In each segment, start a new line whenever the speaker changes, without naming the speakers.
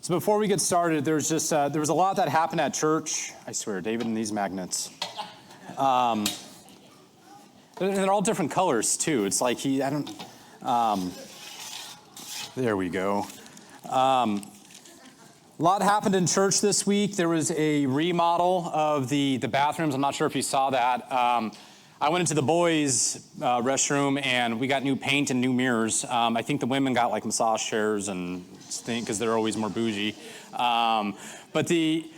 So before we get started, there was a lot that happened at church. I swear, David and these magnets. And they're all different colors too. It's like there we go. A lot happened in church this week. There was a remodel of the bathrooms. I'm not sure if you saw that. I went into the boys' restroom and we got new paint and new mirrors. I think the women got like massage chairs and because they're always more bougie. But we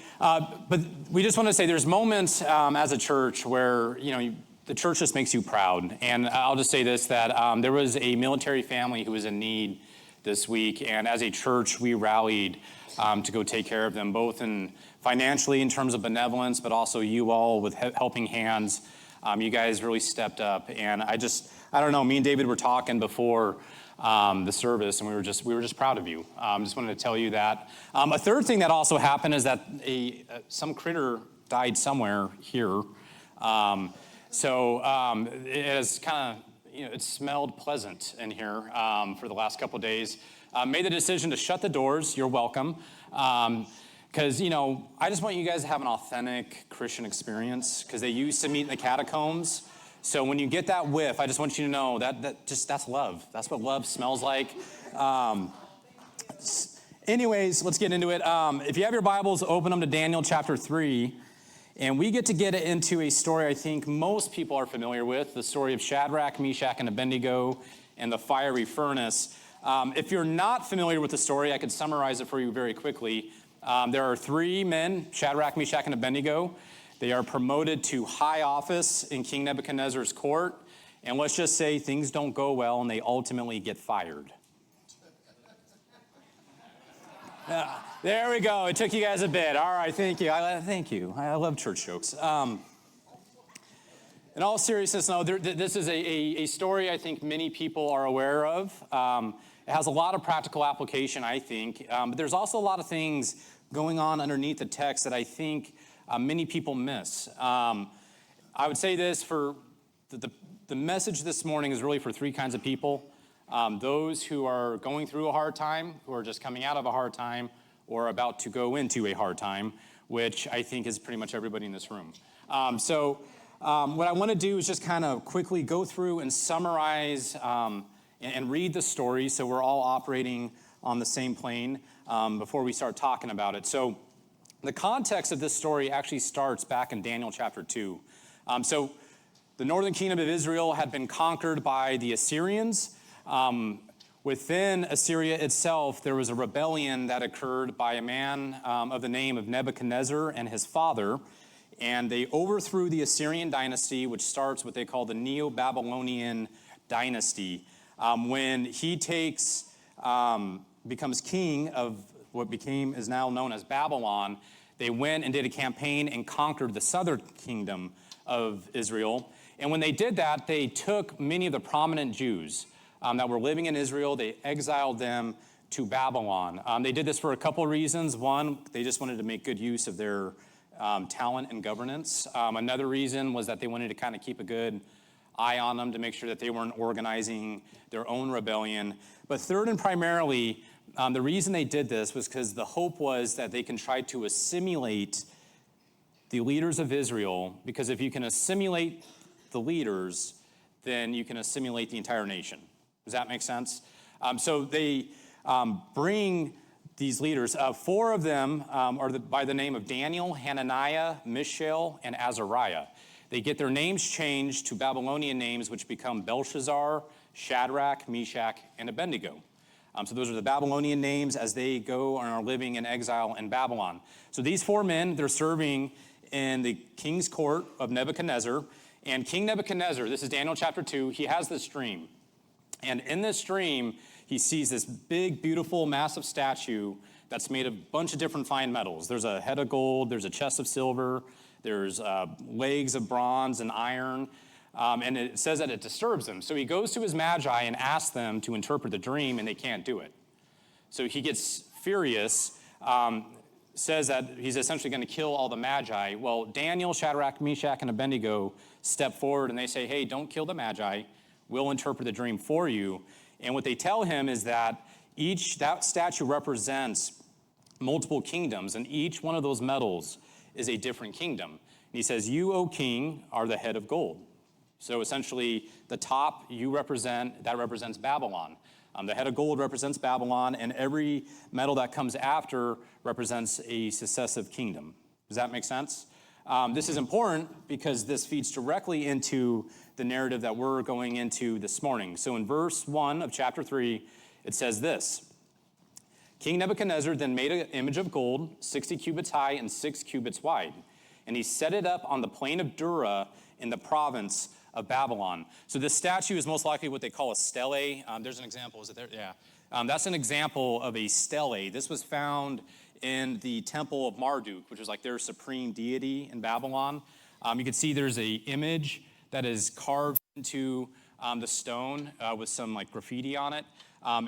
just want to say there's moments as a church where the church just makes you proud. And I'll just say this, that there was a military family who was in need this week, and as a church we rallied to go take care of them, both financially in terms of benevolence, but also you all with helping hands. You guys really stepped up, and I don't know, me and David were talking before the service, and we were just proud of you. Just wanted to tell you that. A third thing that also happened is that some critter died somewhere here. It has kind of, it smelled pleasant in here for the last couple of days. Made the decision to shut the doors. You're welcome. Because, I just want you guys to have an authentic Christian experience, because they used to meet in the catacombs. So when you get that whiff, I just want you to know that's love. That's what love smells like. Anyways, let's get into it. If you have your Bibles, open them to Daniel chapter 3. And we get into a story I think most people are familiar with, the story of Shadrach, Meshach, and Abednego and the fiery furnace. If you're not familiar with the story, I could summarize it for you very quickly. There are three men, Shadrach, Meshach, and Abednego. They are promoted to high office in King Nebuchadnezzar's court. And let's just say things don't go well and they ultimately get fired. There we go. It took you guys a bit. All right, thank you. Thank you. I love church jokes. In all seriousness, no, this is a story I think many people are aware of. It has a lot of practical application, I think. But there's also a lot of things going on underneath the text that I think many people miss. I would say this, for the message this morning is really for three kinds of people. Those who are going through a hard time, who are just coming out of a hard time, or about to go into a hard time, which I think is pretty much everybody in this room. What I want to do is just kind of quickly go through and summarize and read the story so we're all operating on the same plane before we start talking about it. So the context of this story actually starts back in Daniel chapter 2. So the northern kingdom of Israel had been conquered by the Assyrians. Within Assyria itself, there was a rebellion that occurred by a man of the name of Nebuchadnezzar and his father, and they overthrew the Assyrian dynasty, which starts what they call the Neo-Babylonian dynasty. When he becomes king of what is now known as Babylon, they went and did a campaign and conquered the southern kingdom of Israel. And when they did that, they took many of the prominent Jews that were living in Israel. They exiled them to Babylon. They did this for a couple of reasons. One, they just wanted to make good use of their talent and governance. Another reason was that they wanted to kind of keep a good eye on them to make sure that they weren't organizing their own rebellion. But third and primarily, the reason they did this was because the hope was that they can try to assimilate the leaders of Israel, because if you can assimilate the leaders, then you can assimilate the entire nation. Does that make sense? So they bring these leaders. Four of them are by the name of Daniel, Hananiah, Mishael, and Azariah. They get their names changed to Babylonian names, which become Belshazzar, Shadrach, Meshach, and Abednego. So those are the Babylonian names as they go and are living in exile in Babylon. So these four men, they're serving in the king's court of Nebuchadnezzar. And King Nebuchadnezzar, this is Daniel chapter 2, he has this dream. And in this dream, he sees this big, beautiful, massive statue that's made of a bunch of different fine metals. There's a head of gold, there's a chest of silver, there's legs of bronze and iron. And it says that it disturbs him. So he goes to his magi and asks them to interpret the dream, and they can't do it. So he gets furious, says that he's essentially going to kill all the magi. Well, Daniel, Shadrach, Meshach, and Abednego step forward, and they say, hey, don't kill the magi. We'll interpret the dream for you. And what they tell him is that that statue represents multiple kingdoms, and each one of those metals is a different kingdom. And he says, you, O king, are the head of gold. So essentially, the top that represents Babylon. The head of gold represents Babylon, and every metal that comes after represents a successive kingdom. Does that make sense? This is important because this feeds directly into the narrative that we're going into this morning. So in verse 1 of chapter 3, it says this: King Nebuchadnezzar then made an image of gold, 60 cubits high and 6 cubits wide, and he set it up on the plain of Dura in the province of Babylon. So this statue is most likely what they call a stele. There's an example. Is it there? Yeah. That's an example of a stele. This was found in the temple of Marduk, which was like their supreme deity in Babylon. You can see there's an image that is carved into the stone with some like graffiti on it.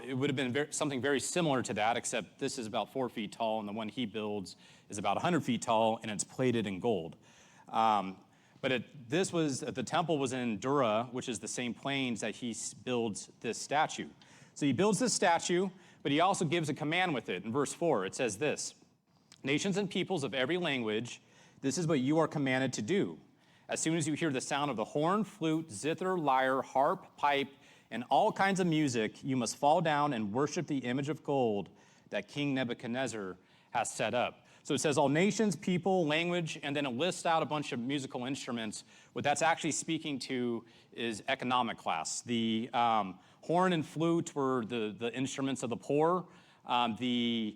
It would have been something very similar to that, except this is about 4 feet tall, and the one he builds is about 100 feet tall, and it's plated in gold. But the temple was in Dura, which is the same plains that he builds this statue. So he builds this statue, but he also gives a command with it. In verse 4, it says this: nations and peoples of every language, this is what you are commanded to do. As soon as you hear the sound of the horn, flute, zither, lyre, harp, pipe, and all kinds of music, you must fall down and worship the image of gold that King Nebuchadnezzar has set up. So it says all nations, people, language, and then it lists out a bunch of musical instruments. What that's actually speaking to is economic class. The horn and flute were the instruments of the poor. The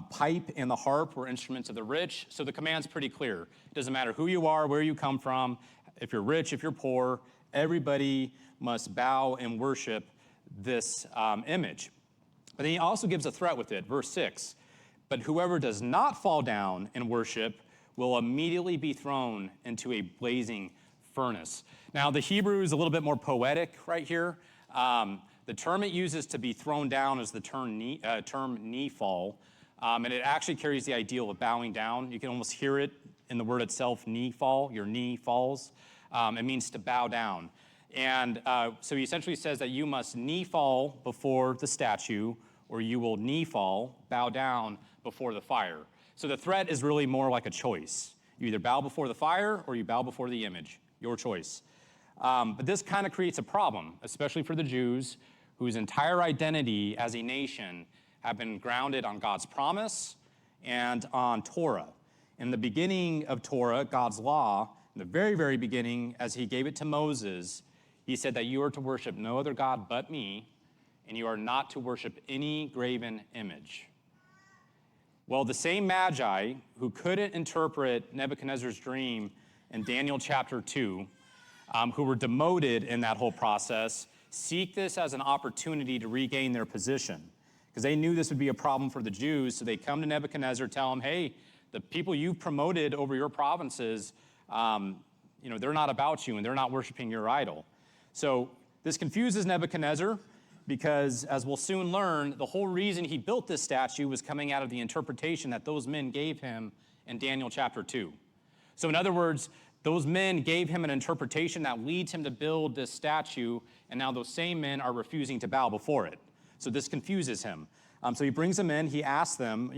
pipe and the harp were instruments of the rich. So the command's pretty clear. It doesn't matter who you are, where you come from, if you're rich, if you're poor, everybody must bow and worship this image. But then he also gives a threat with it, verse 6. But whoever does not fall down and worship will immediately be thrown into a blazing furnace. Now, the Hebrew is a little bit more poetic right here. The term it uses to be thrown down is the term knee fall, and it actually carries the ideal of bowing down. You can almost hear it in the word itself, knee fall, your knee falls. It means to bow down. And so he essentially says that you must knee fall before the statue, or you will knee fall, bow down before the fire. So the threat is really more like a choice. You either bow before the fire or you bow before the image, your choice. But this kind of creates a problem, especially for the Jews, whose entire identity as a nation have been grounded on God's promise and on Torah. In the beginning of Torah, God's law, in the very, very beginning, as he gave it to Moses, he said that you are to worship no other God but me, and you are not to worship any graven image. Well, the same Magi who couldn't interpret Nebuchadnezzar's dream in Daniel chapter 2, who were demoted in that whole process, seek this as an opportunity to regain their position. Because they knew this would be a problem for the Jews, so they come to Nebuchadnezzar, tell him, hey, the people you've promoted over your provinces, they're not about you and they're not worshiping your idol. So this confuses Nebuchadnezzar, because as we'll soon learn, the whole reason he built this statue was coming out of the interpretation that those men gave him in Daniel chapter 2. So in other words, those men gave him an interpretation that leads him to build this statue, and now those same men are refusing to bow before it. So this confuses him. So he brings them in, he asks them,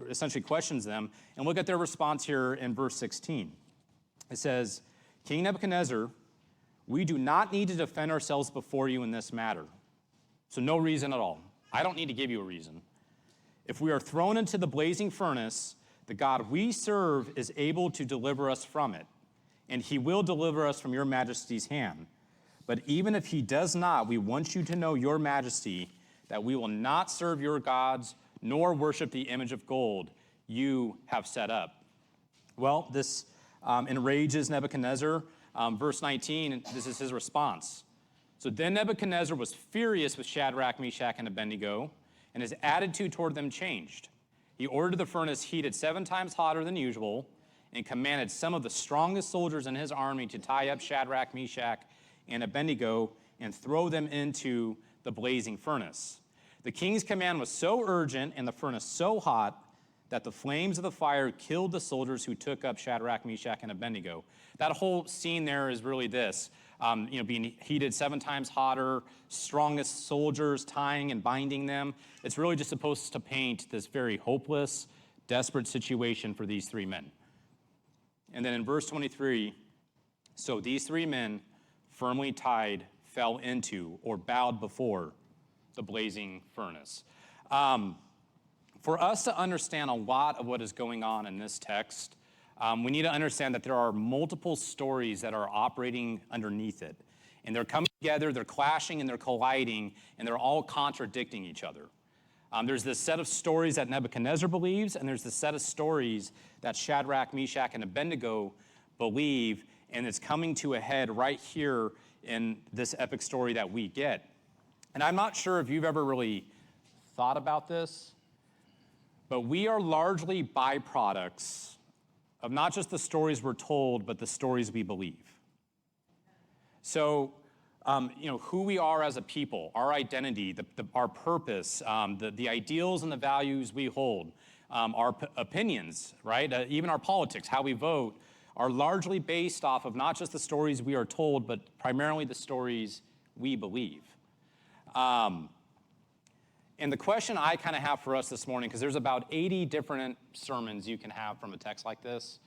essentially questions them, and look at their response here in verse 16. It says, King Nebuchadnezzar, we do not need to defend ourselves before you in this matter. So no reason at all. I don't need to give you a reason. If we are thrown into the blazing furnace, the God we serve is able to deliver us from it, and he will deliver us from your majesty's hand. But even if he does not, we want you to know, your majesty, that we will not serve your gods, nor worship the image of gold you have set up. Well, this enrages Nebuchadnezzar. Verse 19, this is his response. So then Nebuchadnezzar was furious with Shadrach, Meshach, and Abednego, and his attitude toward them changed. He ordered the furnace heated 7 times hotter than usual, and commanded some of the strongest soldiers in his army to tie up Shadrach, Meshach, and Abednego and throw them into the blazing furnace. The king's command was so urgent and the furnace so hot that the flames of the fire killed the soldiers who took up Shadrach, Meshach, and Abednego. That whole scene there is really this. being heated 7 times hotter, strongest soldiers tying and binding them. It's really just supposed to paint this very hopeless, desperate situation for these 3 men. And then in verse 23, so these 3 men, firmly tied, fell into or bowed before the blazing furnace. For us to understand a lot of what is going on in this text, we need to understand that there are multiple stories that are operating underneath it. And they're coming together, they're clashing, and they're colliding, and they're all contradicting each other. There's this set of stories that Nebuchadnezzar believes, and there's this set of stories that Shadrach, Meshach, and Abednego believe, and it's coming to a head right here in this epic story that we get. And I'm not sure if you've ever really thought about this, but we are largely byproducts of not just the stories we're told, but the stories we believe. So, who we are as a people, our identity, our purpose, the ideals and the values we hold, our opinions, right? Even our politics, how we vote, are largely based off of not just the stories we are told, but primarily the stories we believe. And the question I kind of have for us this morning, because there's about 80 different sermons you can have from a text like this,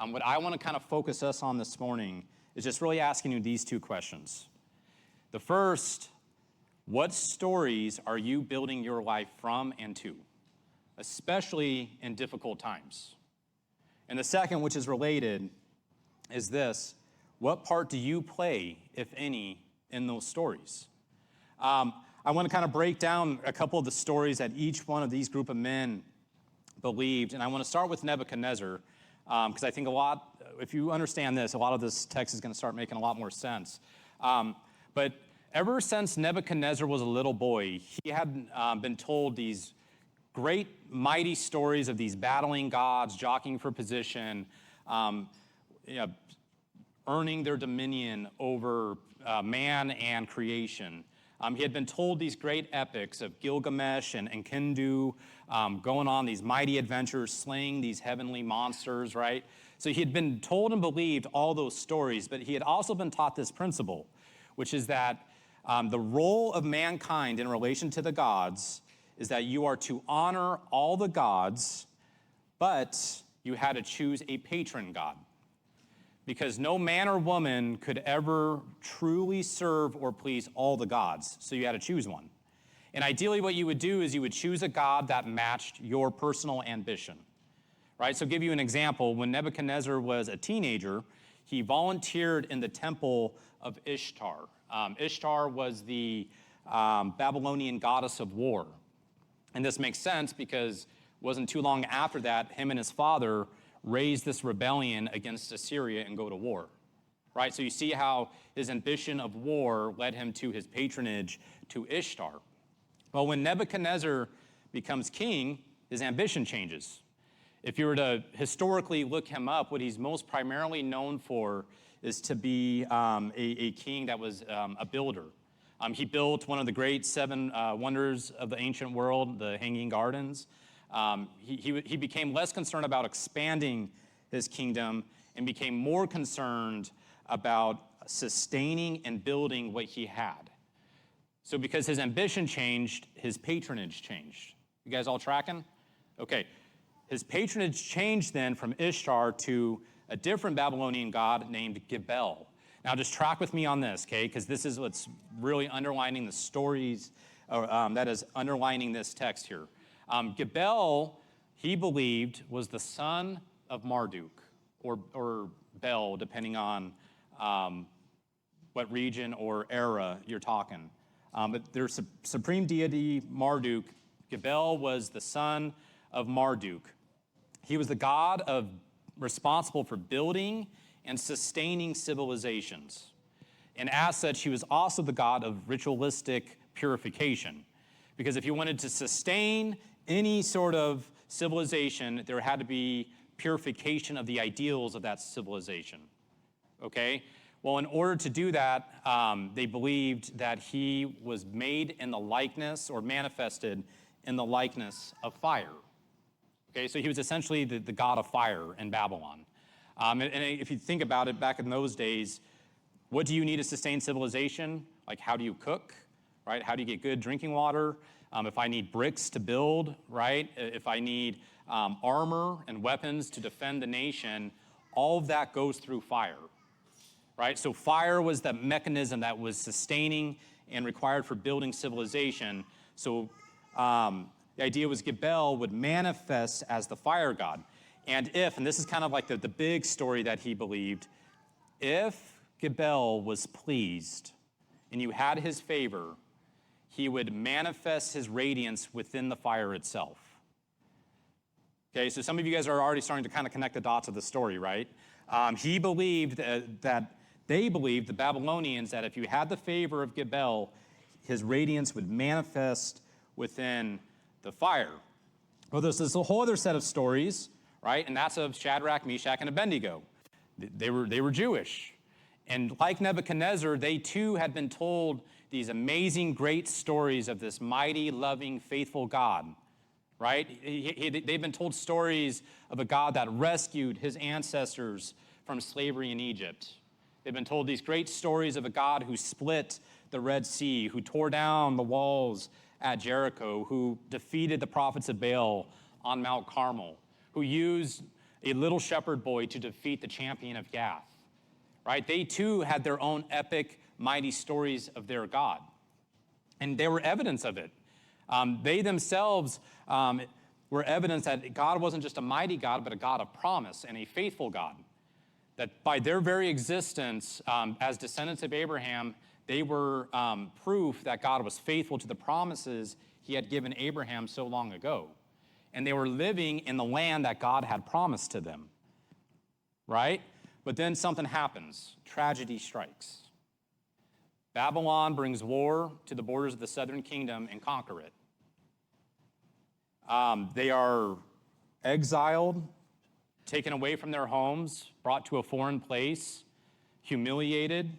what I want to kind of focus us on this morning is just really asking you these 2 questions. The first, what stories are you building your life from and to, especially in difficult times? And the second, which is related, is this: what part do you play, if any, in those stories? I want to kind of break down a couple of the stories that each one of these group of men believed, and I want to start with Nebuchadnezzar, because I think if you understand this, a lot of this text is going to start making a lot more sense. But ever since Nebuchadnezzar was a little boy, he had been told these great, mighty stories of these battling gods, jockeying for position, earning their dominion over man and creation. He had been told these great epics of Gilgamesh and Enkidu, going on these mighty adventures, slaying these heavenly monsters, right? So he had been told and believed all those stories, but he had also been taught this principle, which is that the role of mankind in relation to the gods is that you are to honor all the gods, but you had to choose a patron god. Because no man or woman could ever truly serve or please all the gods, so you had to choose one. And ideally what you would do is you would choose a god that matched your personal ambition, right? So give you an example, when Nebuchadnezzar was a teenager, he volunteered in the temple of Ishtar. Ishtar was the Babylonian goddess of war. And this makes sense because it wasn't too long after that, him and his father raised this rebellion against Assyria and go to war, right? So you see how his ambition of war led him to his patronage to Ishtar. Well, when Nebuchadnezzar becomes king, his ambition changes. If you were to historically look him up, what he's most primarily known for is to be a king that was a builder. He built one of the great 7 wonders of the ancient world, the Hanging Gardens. He became less concerned about expanding his kingdom and became more concerned about sustaining and building what he had. So because his ambition changed, his patronage changed. You guys all tracking? Okay. His patronage changed then from Ishtar to a different Babylonian god named Gebel. Now just track with me on this, okay? Because this is what's really underlining the stories that is underlining this text here. Gebel, he believed, was the son of Marduk, or Bel, depending on what region or era you're talking. But their supreme deity, Marduk, Gebel was the son of Marduk. He was the god responsible for building and sustaining civilizations. And as such, he was also the god of ritualistic purification. Because if you wanted to sustain any sort of civilization, there had to be purification of the ideals of that civilization, okay? Well, in order to do that, they believed that he was made in the likeness or manifested in the likeness of fire, okay? So he was essentially the god of fire in Babylon. And if you think about it, back in those days, What do you need to sustain civilization? Like, how do you cook, right? How do you get good drinking water? If I need bricks to build, right? If I need armor and weapons to defend the nation, all of that goes through fire, right? So fire was the mechanism that was sustaining and required for building civilization. So the idea was Gebel would manifest as the fire god. And this is kind of like the big story that he believed, if Gebel was pleased and you had his favor, he would manifest his radiance within the fire itself. Okay, so some of you guys are already starting to kind of connect the dots of the story, right? He believed they believed, the Babylonians, that if you had the favor of Gebel, his radiance would manifest within the fire. Well, there's this whole other set of stories, right? And that's of Shadrach, Meshach, and Abednego. They were Jewish. And like Nebuchadnezzar, they too had been told these amazing, great stories of this mighty, loving, faithful God, right? They've been told stories of a God that rescued his ancestors from slavery in Egypt. They've been told these great stories of a God who split the Red Sea, who tore down the walls at Jericho, who defeated the prophets of Baal on Mount Carmel, who used a little shepherd boy to defeat the champion of Gath, right? They too had their own epic, mighty stories of their God. And they were evidence of it. They themselves were evidence that God wasn't just a mighty God, but a God of promise and a faithful God. That by their very existence, as descendants of Abraham, they were proof that God was faithful to the promises he had given Abraham so long ago. And they were living in the land that God had promised to them, right? But then something happens. Tragedy strikes. Babylon brings war to the borders of the southern kingdom and conquer it. They are exiled, taken away from their homes, brought to a foreign place, humiliated,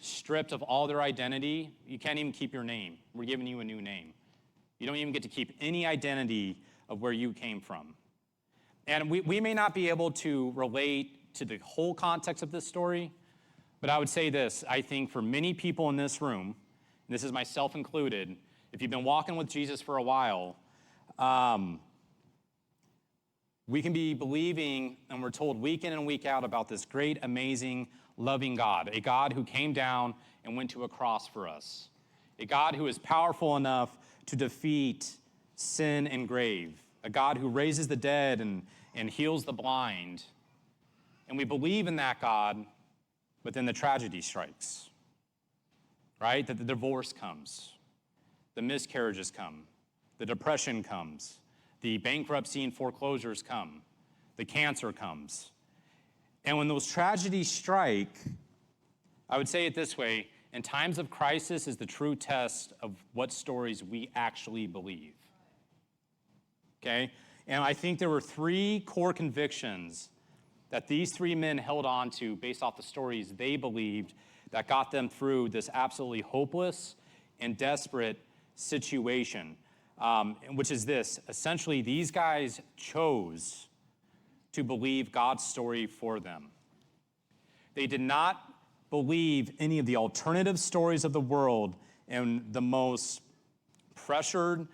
stripped of all their identity. You can't even keep your name. We're giving you a new name. You don't even get to keep any identity of where you came from. And we may not be able to relate to the whole context of this story, but I would say this. I think for many people in this room, and this is myself included, if you've been walking with Jesus for a while, we can be believing, and we're told week in and week out about this great, amazing, loving God, a God who came down and went to a cross for us, a God who is powerful enough to defeat sin and grave, a God who raises the dead and heals the blind. And we believe in that God, but then the tragedy strikes, right? That the divorce comes, the miscarriages come, the depression comes, the bankruptcy and foreclosures come, the cancer comes. And when those tragedies strike, I would say it this way, in times of crisis is the true test of what stories we actually believe. Okay? And I think there were three core convictions that these three men held on to based off the stories they believed that got them through this absolutely hopeless and desperate situation, which is this. Essentially, these guys chose to believe God's story for them. They did not believe any of the alternative stories of the world in the most pressured,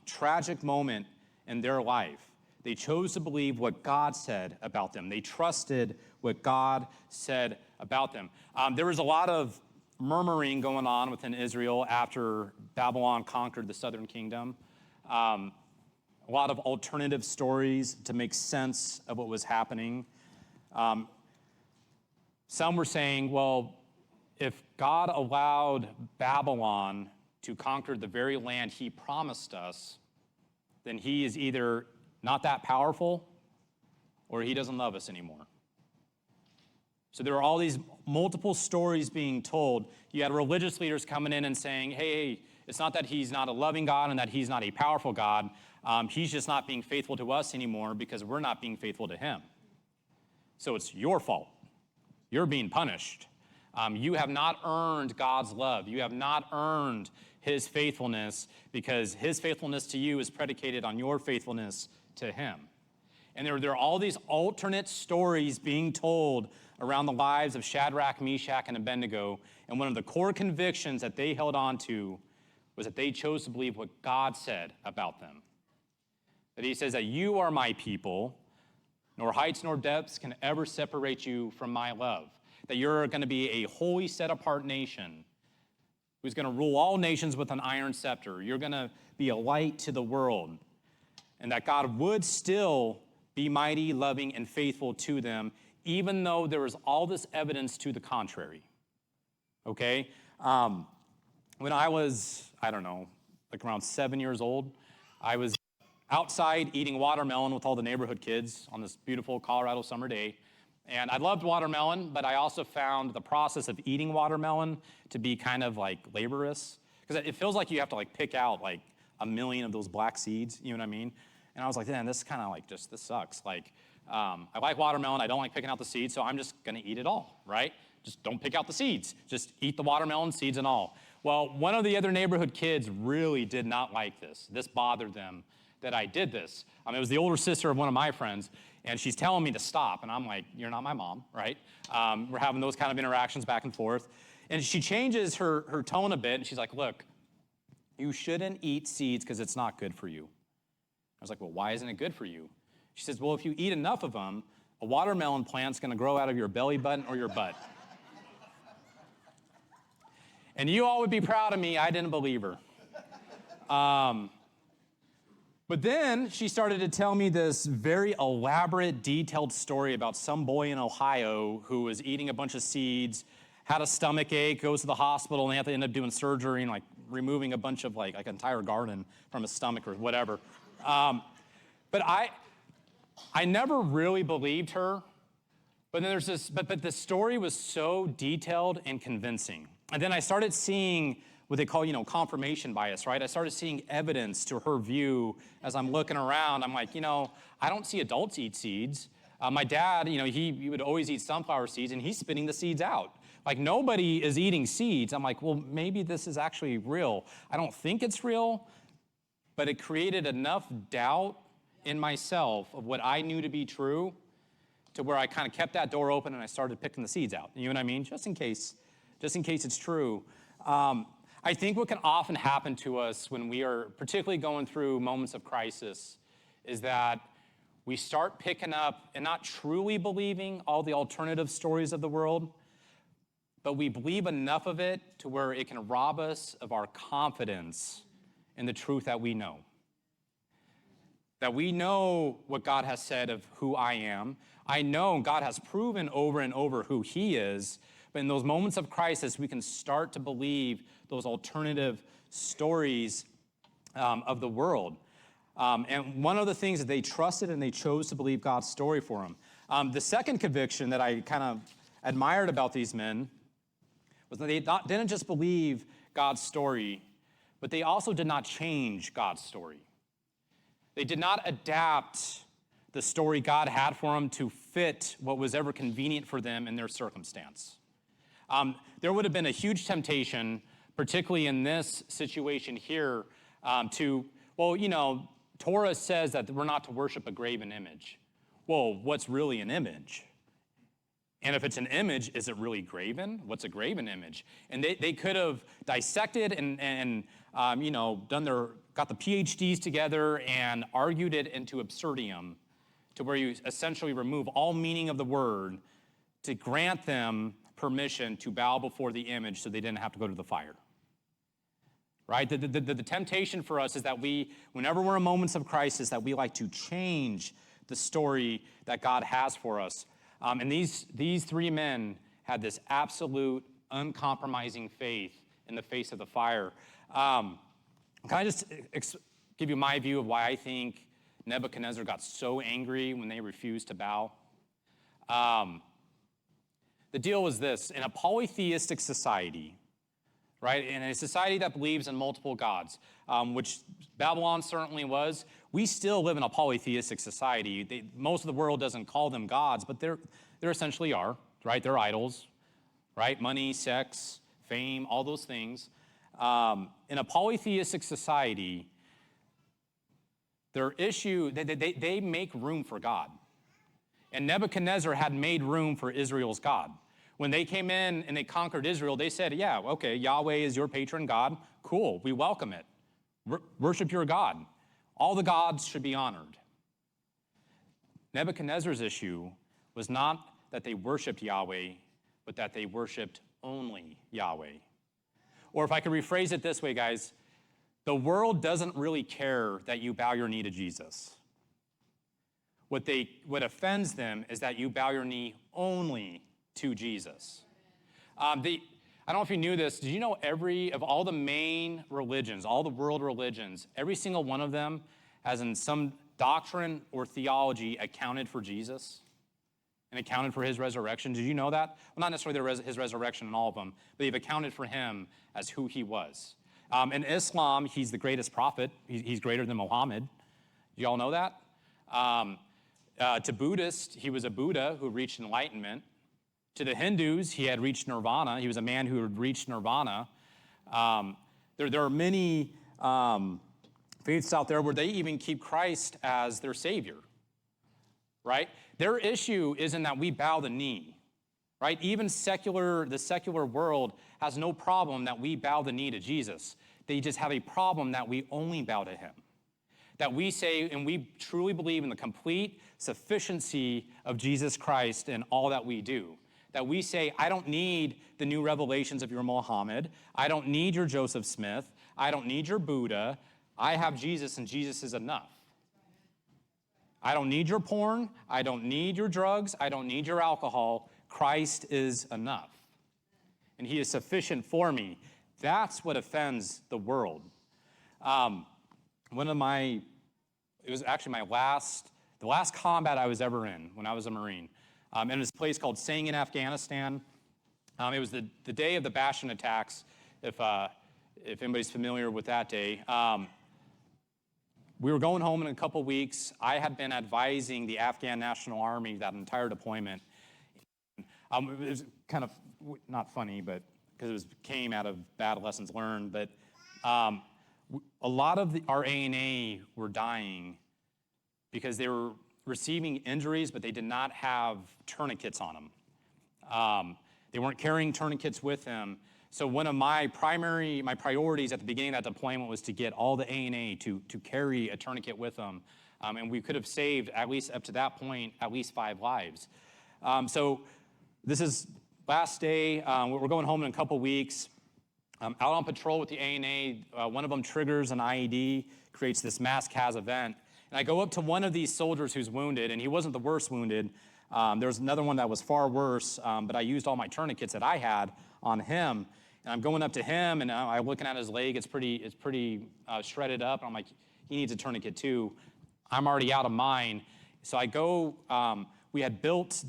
tragic moment in their life. They chose to believe what God said about them. They trusted what God said about them. There was a lot of murmuring going on within Israel after Babylon conquered the southern kingdom. A lot of alternative stories to make sense of what was happening. Some were saying, well, if God allowed Babylon to conquer the very land he promised us, then he is either not that powerful or he doesn't love us anymore. So there were all these multiple stories being told. You had religious leaders coming in and saying, hey, it's not that he's not a loving God and that he's not a powerful God. He's just not being faithful to us anymore because we're not being faithful to him. So it's your fault. You're being punished. You have not earned God's love. You have not earned his faithfulness because his faithfulness to you is predicated on your faithfulness to him. And there are all these alternate stories being told around the lives of Shadrach, Meshach, and Abednego. And one of the core convictions that they held on to was that they chose to believe what God said about them. That he says that you are my people, nor heights nor depths can ever separate you from my love. That you're going to be a holy, set-apart nation who's going to rule all nations with an iron scepter. You're going to be a light to the world. And that God would still be mighty, loving, and faithful to them, even though there was all this evidence to the contrary. Okay? When I was, like around 7 years old, I was outside eating watermelon with all the neighborhood kids on this beautiful Colorado summer day. And I loved watermelon, but I also found the process of eating watermelon to be kind of like laborious. Because it feels like you have to like pick out like a million of those black seeds, you know what I mean? And I was like, man, this kind of like this sucks. Like, I like watermelon, I don't like picking out the seeds, so I'm just gonna eat it all, right? Just don't pick out the seeds. Just eat the watermelon, seeds and all. Well, one of the other neighborhood kids really did not like this. This bothered them that I did this. It was the older sister of one of my friends, and she's telling me to stop, and I'm like, you're not my mom, right? We're having those kind of interactions back and forth. And she changes her tone a bit, and she's like, look, you shouldn't eat seeds because it's not good for you. I was like, well, why isn't it good for you? She says, well, if you eat enough of them, a watermelon plant's gonna grow out of your belly button or your butt. And you all would be proud of me, I didn't believe her. But then she started to tell me this very elaborate, detailed story about some boy in Ohio who was eating a bunch of seeds, had a stomach ache, goes to the hospital, and they have to end up doing surgery and like removing a bunch of like an entire garden from his stomach or whatever. But I never really believed her. But then but the story was so detailed and convincing. And then I started seeing what they call, confirmation bias, right? I started seeing evidence to her view as I'm looking around. I'm like, I don't see adults eat seeds. My dad, he would always eat sunflower seeds, and he's spitting the seeds out. Like, nobody is eating seeds. I'm like, well, maybe this is actually real. I don't think it's real, but it created enough doubt in myself of what I knew to be true to where I kind of kept that door open and I started picking the seeds out. You know what I mean? Just in case it's true. I think what can often happen to us when we are particularly going through moments of crisis is that we start picking up and not truly believing all the alternative stories of the world, but we believe enough of it to where it can rob us of our confidence in the truth that we know. That we know what God has said of who I am. I know God has proven over and over who he is, but in those moments of crisis, we can start to believe those alternative stories of the world. And one of the things that they trusted and they chose to believe God's story for them. The second conviction that I kind of admired about these men was that they didn't just believe God's story, but they also did not change God's story. They did not adapt the story God had for them to fit what was ever convenient for them in their circumstance. There would have been a huge temptation, particularly in this situation here, Torah says that we're not to worship a graven image. Well, what's really an image? And if it's an image, is it really graven? What's a graven image? And they could have dissected and got the PhDs together and argued it into absurdium to where you essentially remove all meaning of the word to grant them permission to bow before the image so they didn't have to go to the fire. Right? The temptation for us is that whenever we're in moments of crisis, that we like to change the story that God has for us. And these three men had this absolute, uncompromising faith in the face of the fire. Can I just give you my view of why I think Nebuchadnezzar got so angry when they refused to bow? The deal was this: in a polytheistic society, right, in a society that believes in multiple gods, which Babylon certainly was, we still live in a polytheistic society. Most of the world doesn't call them gods, but they're essentially are, right? They're idols, right? Money, sex, fame, all those things. In a polytheistic society, Their issue, they make room for God. And Nebuchadnezzar had made room for Israel's God. When they came in and they conquered Israel, they said, yeah, okay, Yahweh is your patron God. Cool, we welcome it. Worship your God. All the gods should be honored. Nebuchadnezzar's issue was not that they worshiped Yahweh, but that they worshiped only Yahweh. Or if I could rephrase it this way, guys, the world doesn't really care that you bow your knee to Jesus. What offends them is that you bow your knee only to Jesus. I don't know if you knew this. Did you know of all the main religions, all the world religions, every single one of them has in some doctrine or theology accounted for Jesus and accounted for his resurrection? Did you know that? Well, not necessarily his resurrection in all of them, but they've accounted for him as who he was. In Islam, he's the greatest prophet. He's greater than Muhammad. Do you all know that? To Buddhists, he was a Buddha who reached enlightenment. To the Hindus, he had reached nirvana. He was a man who had reached nirvana. There are many faiths out there where they even keep Christ as their savior, right? Their issue isn't that we bow the knee, right? Even the secular world has no problem that we bow the knee to Jesus. They just have a problem that we only bow to him. That we say, and we truly believe in the complete sufficiency of Jesus Christ in all that we do. That we say, I don't need the new revelations of your Muhammad. I don't need your Joseph Smith. I don't need your Buddha. I have Jesus, and Jesus is enough. I don't need your porn. I don't need your drugs. I don't need your alcohol. Christ is enough. And he is sufficient for me. That's what offends the world. It was actually the last combat I was ever in when I was a Marine. In this place called Sing in Afghanistan. It was the day of the Bastion attacks, if anybody's familiar with that day. We were going home in a couple weeks. I had been advising the Afghan National Army that entire deployment. It was kind of not funny, but because came out of bad lessons learned. But a lot of our ANA were dying because they were receiving injuries, but they did not have tourniquets on them. They weren't carrying tourniquets with them. So one of my priorities at the beginning of that deployment was to get all the ANA to carry a tourniquet with them. And we could have saved, at least up to that point, at least 5 lives. So this is last day. We're going home in a couple weeks. Out on patrol with the ANA, one of them triggers an IED, creates this mass CAS event. And I go up to one of these soldiers who's wounded, and he wasn't the worst wounded. There's another one that was far worse, but I used all my tourniquets that I had on him. And I'm going up to him, and I'm looking at his leg. It's pretty shredded up. And I'm like, he needs a tourniquet too. I'm already out of mine. So I go, we had built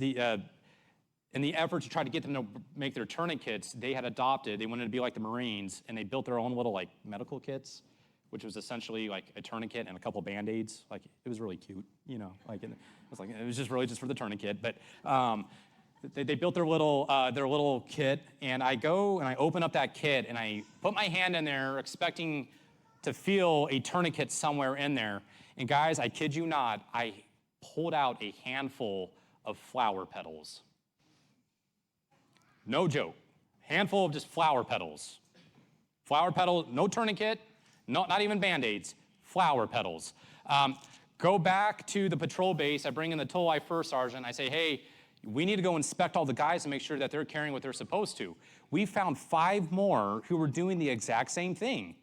in the effort to try to get them to make their tourniquets, they wanted to be like the Marines, and they built their own little medical kits, which was essentially like a tourniquet and a couple Band-Aids. It was really cute, it was just really just for the tourniquet. But they built their little kit, and I go and I open up that kit and I put my hand in there expecting to feel a tourniquet somewhere in there. And guys, I kid you not, I pulled out a handful of flower petals. No joke. Handful of just flower petals. Flower petal, no tourniquet, not even Band-Aids, flower petals. Go back to the patrol base. I bring in the TOLI first sergeant. I say, hey, we need to go inspect all the guys and make sure that they're carrying what they're supposed to. We found 5 more who were doing the exact same thing.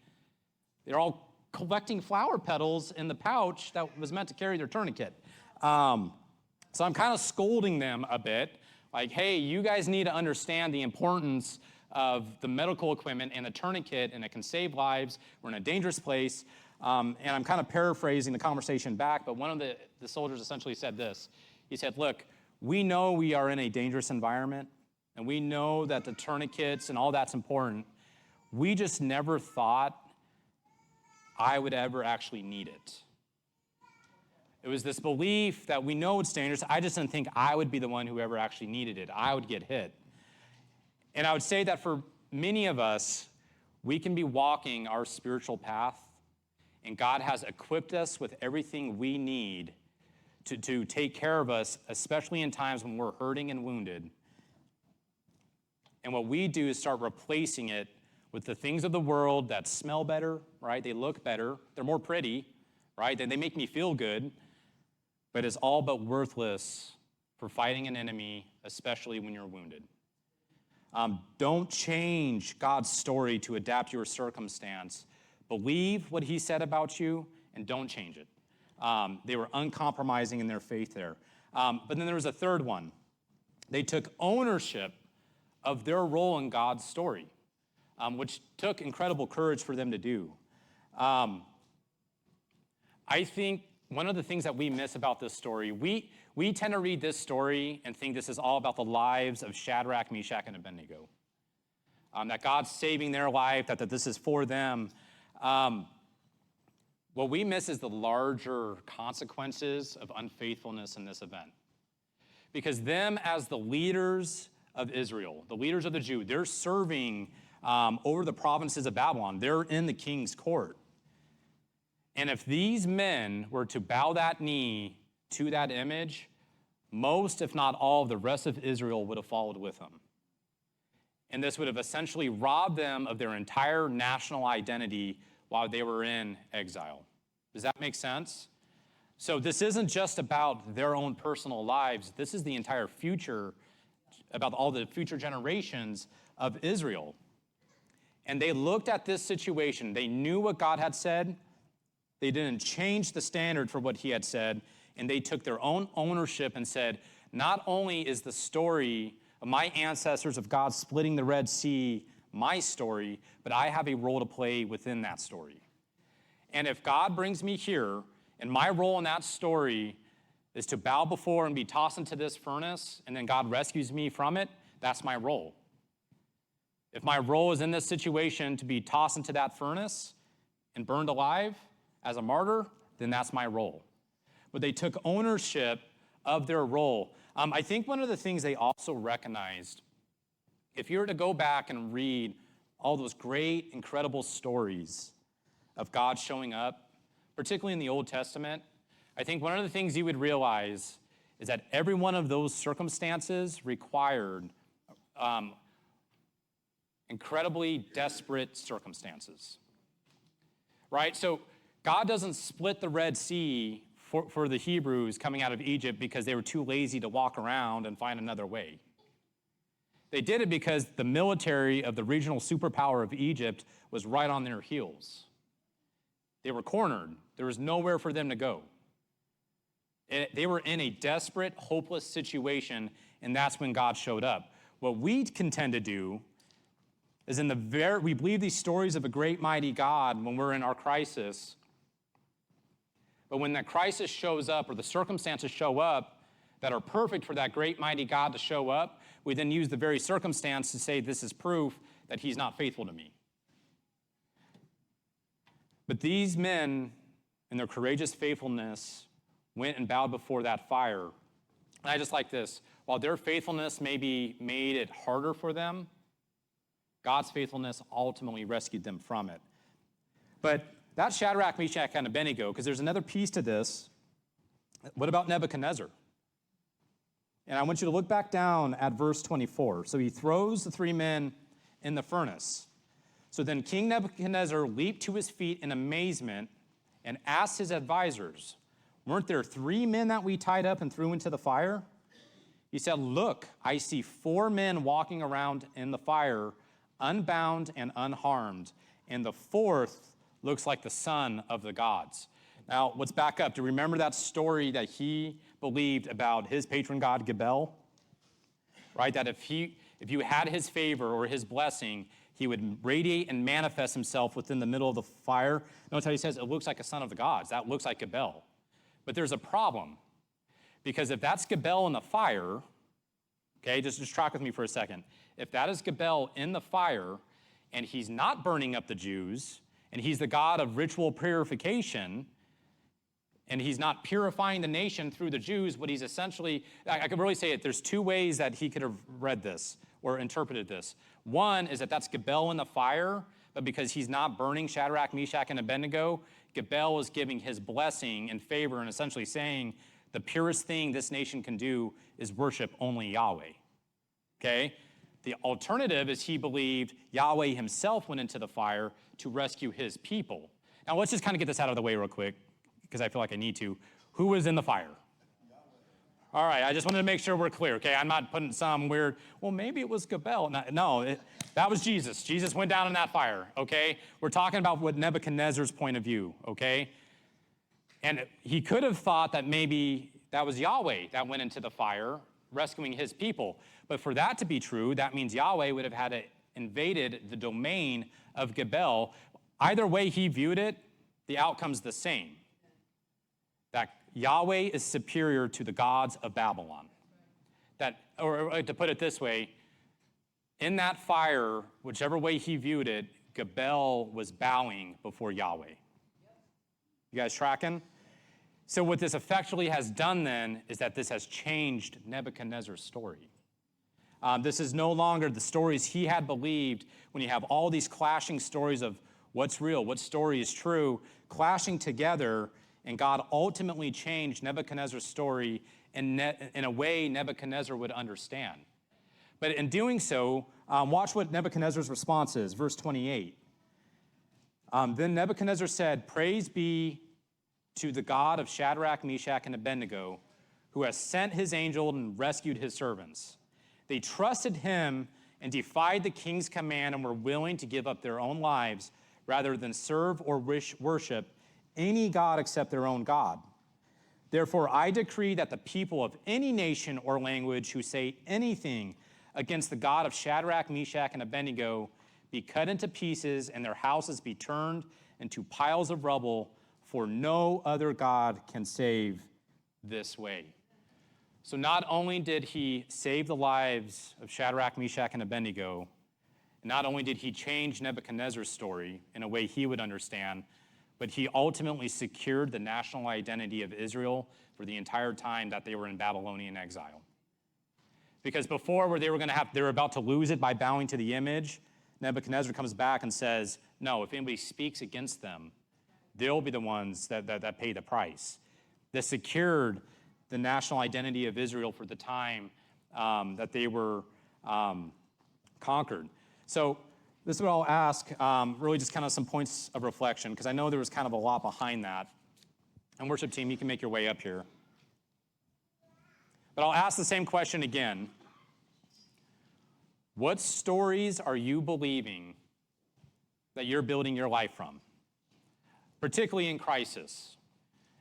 They're all collecting flower petals in the pouch that was meant to carry their tourniquet. So I'm kind of scolding them a bit. Like, hey, you guys need to understand the importance of the medical equipment and the tourniquet, and it can save lives. We're in a dangerous place. And I'm kind of paraphrasing the conversation back, but one of the soldiers essentially said this. He said, look, we know we are in a dangerous environment, and we know that the tourniquets and all that's important. We just never thought I would ever actually need it. It was this belief that we know it's dangerous. I just didn't think I would be the one who ever actually needed it. I would get hit. And I would say that for many of us, we can be walking our spiritual path, And God has equipped us with everything we need to take care of us, especially in times when we're hurting and wounded. And what we do is start replacing it with the things of the world that smell better, right? They look better. They're more pretty, right? They make me feel good. But it's all but worthless for fighting an enemy, especially when you're wounded. Don't change God's story to adapt your circumstance. Believe what he said about you and don't change it. They were uncompromising in their faith there. But then there was a third one. They took ownership of their role in God's story, which took incredible courage for them to do. I think one of the things that we miss about this story, we tend to read this story and think this is all about the lives of Shadrach, Meshach, and Abednego. That God's saving their life, that this is for them. What we miss is the larger consequences of unfaithfulness in this event. Because them as the leaders of Israel, the leaders of the Jew, they're serving over the provinces of Babylon. They're in the king's court. And if these men were to bow that knee to that image, most, if not all, of the rest of Israel would have followed with them. And this would have essentially robbed them of their entire national identity while they were in exile. Does that make sense? So this isn't just about their own personal lives. This is the entire future, about all the future generations of Israel. And they looked at this situation. They knew what God had said. They didn't change the standard for what he had said. And they took their own ownership and said, not only is the story of my ancestors of God splitting the Red Sea my story, but I have a role to play within that story. And if God brings me here, and my role in that story is to bow before and be tossed into this furnace, and then God rescues me from it, that's my role. If my role is in this situation to be tossed into that furnace and burned alive as a martyr, then that's my role. But they took ownership of their role. I think one of the things they also recognized, if you were to go back and read all those great, incredible stories of God showing up, particularly in the Old Testament, I think one of the things you would realize is that every one of those circumstances required incredibly desperate circumstances, right? So God doesn't split the Red Sea for the Hebrews coming out of Egypt because they were too lazy to walk around and find another way. They did it because the military of the regional superpower of Egypt was right on their heels. They were cornered. There was nowhere for them to go. They were in a desperate, hopeless situation, and that's when God showed up. What we contend to do is we believe these stories of a great, mighty God when we're in our crisis. But when that crisis shows up or the circumstances show up that are perfect for that great, mighty God to show up, we then use the very circumstance to say this is proof that he's not faithful to me. But these men, in their courageous faithfulness, went and bowed before that fire. And I just like this. While their faithfulness maybe made it harder for them, God's faithfulness ultimately rescued them from it. But that's Shadrach, Meshach, and Abednego, because there's another piece to this. What about Nebuchadnezzar? And I want you to look back down at verse 24. So he throws the three men in the furnace. So then King Nebuchadnezzar leaped to his feet in amazement and asked his advisors, weren't there three men that we tied up and threw into the fire? He said, look, I see four men walking around in the fire, unbound and unharmed, and the fourth looks like the son of the gods. Now, let's back up. Do you remember that story that he believed about his patron god, Gebel? Right, that if you had his favor or his blessing, he would radiate and manifest himself within the middle of the fire. Notice how he says, it looks like a son of the gods. That looks like Gebel. But there's a problem. Because if that's Gebel in the fire, okay, just track with me for a second. If that is Gebel in the fire, and he's not burning up the Jews, and he's the God of ritual purification, and he's not purifying the nation through the Jews, what he's essentially, I could really say it, there's two ways that he could have read this or interpreted this. One is that that's Gebel in the fire, but because he's not burning Shadrach, Meshach, and Abednego, Gebel is giving his blessing and favor and essentially saying the purest thing this nation can do is worship only Yahweh. Okay? The alternative is he believed Yahweh himself went into the fire to rescue his people. Now let's just kind of get this out of the way real quick because I feel like I need to. Who was in the fire? All right, I just wanted to make sure we're clear, okay? I'm not putting some weird, well, maybe it was Gebel. No, that was Jesus. Jesus went down in that fire, okay? We're talking about what Nebuchadnezzar's point of view, okay? And he could have thought that maybe that was Yahweh that went into the fire, rescuing his people. But for that to be true, that means Yahweh would have had to invaded the domain of Gebel. Either way he viewed it, the outcome's the same. That Yahweh is superior to the gods of Babylon. That, or to put it this way, in that fire, whichever way he viewed it, Gebel was bowing before Yahweh. You guys tracking? So what this effectively has done then is that this has changed Nebuchadnezzar's story. This is no longer the stories he had believed when you have all these clashing stories of what's real, what story is true, clashing together. And God ultimately changed Nebuchadnezzar's story in a way Nebuchadnezzar would understand. But in doing so, watch what Nebuchadnezzar's response is, verse 28. Then Nebuchadnezzar said, "Praise be to the God of Shadrach, Meshach, and Abednego, who has sent his angel and rescued his servants. They trusted him and defied the king's command and were willing to give up their own lives rather than serve or worship any god except their own God. Therefore, I decree that the people of any nation or language who say anything against the God of Shadrach, Meshach, and Abednego be cut into pieces and their houses be turned into piles of rubble, for no other God can save this way." So not only did he save the lives of Shadrach, Meshach, and Abednego, not only did he change Nebuchadnezzar's story in a way he would understand, but he ultimately secured the national identity of Israel for the entire time that they were in Babylonian exile. Because before, where they were about to lose it by bowing to the image, Nebuchadnezzar comes back and says, no, if anybody speaks against them, they'll be the ones that pay the price. This secured the national identity of Israel for the time that they were conquered. So this is what I'll ask, really just kind of some points of reflection, because I know there was kind of a lot behind that. And worship team, you can make your way up here. But I'll ask the same question again. What stories are you believing that you're building your life from? Particularly in crisis.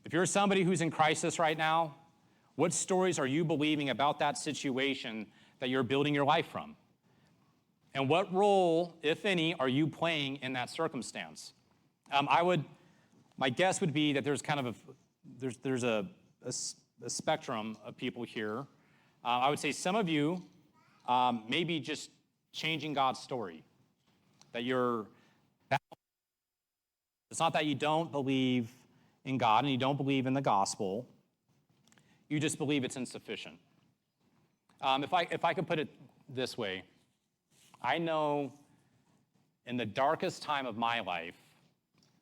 If you're somebody who's in crisis right now, what stories are you believing about that situation that you're building your life from? And what role, if any, are you playing in that circumstance? My guess would be that there's kind of there's a spectrum of people here. I would say some of you maybe just changing God's story. It's not that you don't believe in God and you don't believe in the gospel. You just believe it's insufficient. If I could put it this way, I know in the darkest time of my life,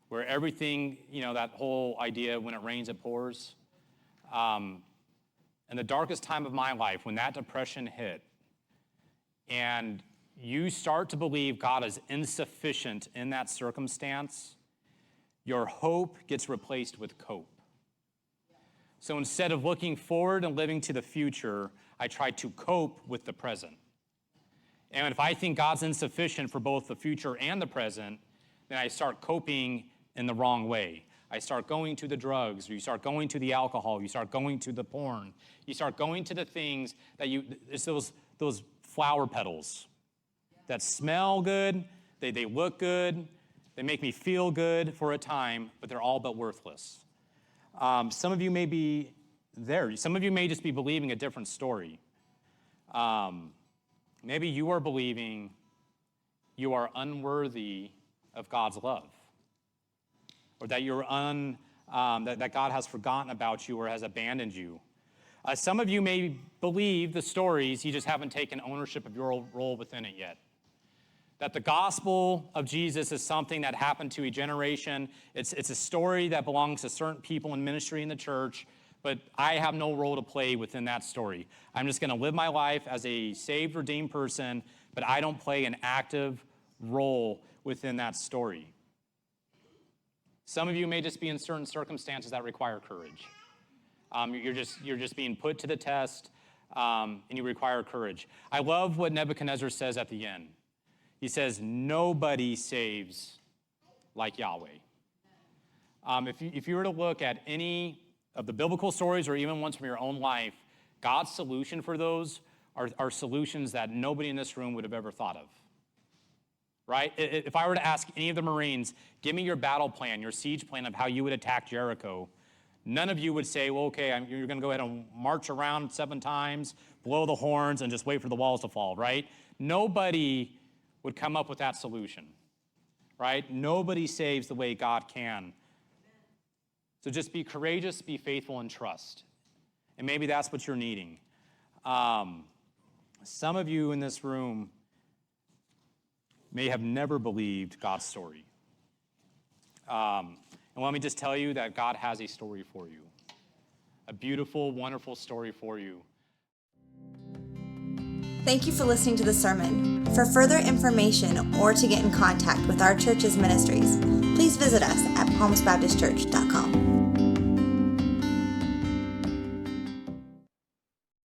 where everything, that whole idea, when it rains, it pours. In the darkest time of my life, when that depression hit, and you start to believe God is insufficient in that circumstance, your hope gets replaced with cope. So instead of looking forward and living to the future, I try to cope with the present. And if I think God's insufficient for both the future and the present, then I start coping in the wrong way. I start going to the drugs, or you start going to the alcohol, you start going to the porn, you start going to the things that it's those flower petals that smell good, they look good, they make me feel good for a time, but they're all but worthless. Some of you may be there. Some of you may just be believing a different story. Maybe you are believing you are unworthy of God's love, or that that God has forgotten about you or has abandoned you. Some of you may believe the stories, you just haven't taken ownership of your role within it yet. that the gospel of Jesus is something that happened to a generation. It's a story that belongs to certain people in ministry in the church, but I have no role to play within that story. I'm just going to live my life as a saved, redeemed person, but I don't play an active role within that story. Some of you may just be in certain circumstances that require courage. You're just being put to the test, and you require courage. I love what Nebuchadnezzar says at the end. He says, nobody saves like Yahweh. If you were to look at any of the biblical stories or even ones from your own life, God's solution for those are solutions that nobody in this room would have ever thought of. Right? If I were to ask any of the Marines, give me your battle plan, your siege plan of how you would attack Jericho, none of you would say, well, okay, you're going to go ahead and march around 7 times, blow the horns, and just wait for the walls to fall, right? Nobody would come up with that solution, right? Nobody saves the way God can. So just be courageous, be faithful, and trust. And maybe that's what you're needing. Some of you in this room may have never believed God's story. And let me just tell you that God has a story for you. A beautiful, wonderful story for you.
Thank you for listening to the sermon. For further information or to get in contact with our church's ministries, please visit us at palmsbaptistchurch.com.